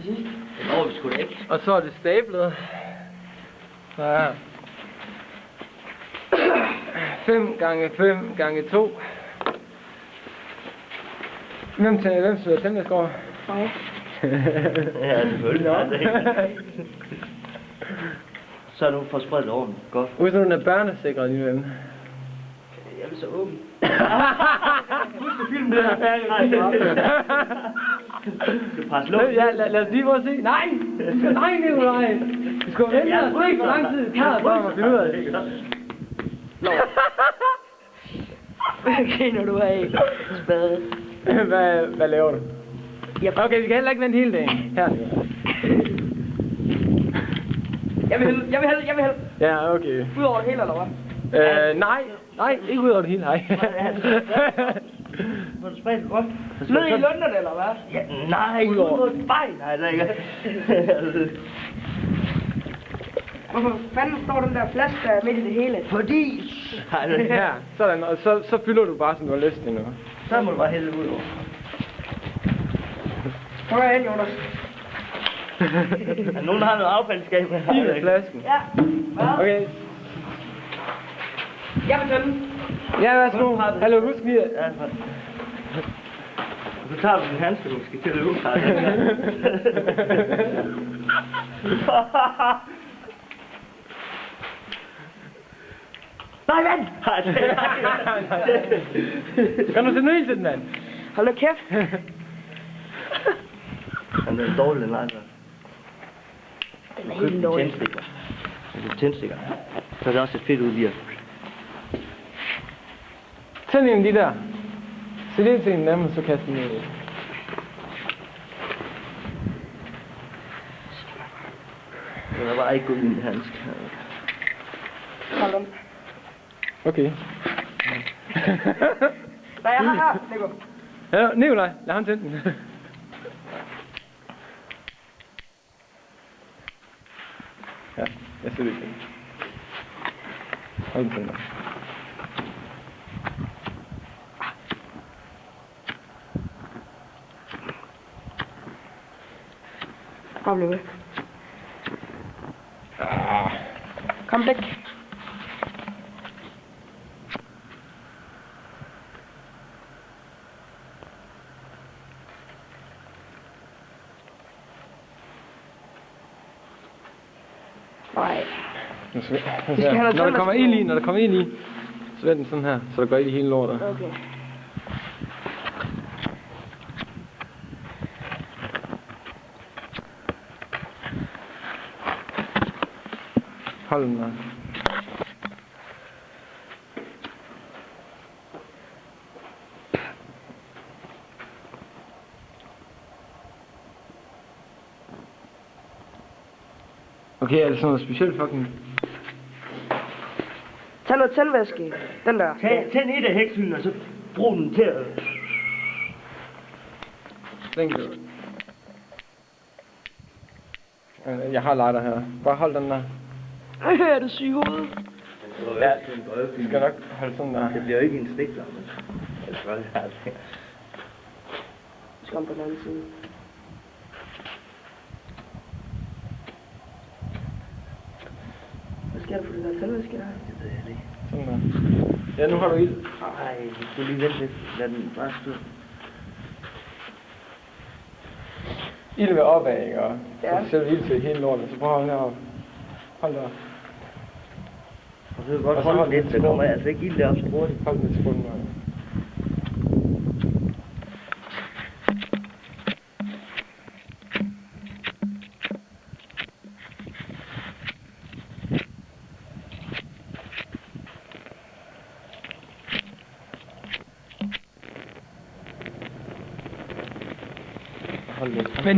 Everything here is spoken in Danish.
sidst. Det når vi sgu da ikke. Og så er det stablet. Så her. 5 gange 5 gange 2. Hvem sidder tændeskår? Nej. Ja, selvfølgelig. Så er du får spredt ovnen. Godt. Husk nu, den er børnesikret, din ven. Jeg vil så åben. Husk at filme det her færdigt. Du presser lågen. Ja, lad os lige prøve at se. Nej! Nej, Nikolaj! Vi skal vente og se, hvor lang tid det tager, for at finde ud af det. Hvad griner du af? Spade. Hvad laver du? Okay, vi kan heller ikke vente hele dagen. Her. Jeg vil hælde. Ja, okay. Ud over det hele, eller hvad? Nej, ikke ud over det hele, nej. Må du spredt godt? Ned i London, eller hvad? Ja, nej, ud over et spejl. Nej, det er ikke. Hvorfor fanden står den der flaske der midt i det hele? Fordi... Ja, sådan, og så fylder du bare, som du har lyst til nu. Så må du bare hælde ud over. Kom her hen, Jonas. Nogen har noget affaldsskab med I med flasken. Ja. Hvad? Okay. Jeg vil tage den. Ja, værsgo. Hallo, husk lige at... Ja, så tager du din handske, du skal til at løbe. Nej, vand! Kan du se ned til den, mand? Hold da kæft. Han er dårlig, den altså. Den er helt dårlig. Tændstikker. Det er tændstikker. Så er det også et fedt ud lige. Tænd en af de der. Se det til en af dem, så kaster den ned. Det er bare ikke gået min handske. Hold den. Okay. Nej, jeg har her, Nico. Ja, Nikolaj, lad ham tænde den. Ja, jeg ser det ikke. Hold den tændt. Kom nu. Kom væk. Nej. Når der kommer ild i, så er den sådan her, så der går ild i hele lortet. Okay. Hold den der. Okay, er det sådan noget specielt fucking? Tag noget tændvæske. Den der. Tænd et af hækshylden, og så brug den til at... Den kan du. Jeg har lighter her. Bare hold den der. Er du syg i hovedet? Ja, du skal nok holde sådan der. Det bliver jo ikke en stikler. Skam på den anden side. Hvad sker der for det der tændvæske der? Det ved jeg ikke. Sådan der. Ja, nu har du ild. Ej, du skal lige vente lidt. Lad den bare stå. Ild vil opad, ikke? Og Ja. så sætter du ild til hele lortet, så prøv at holde heroppe. Hold der. Og så kan du godt Og så holde hold den lidt, den så til kommer bunden. altså ikke ild deroppe så hurtigt. Hold den til bunden, Maja. Hold lidt.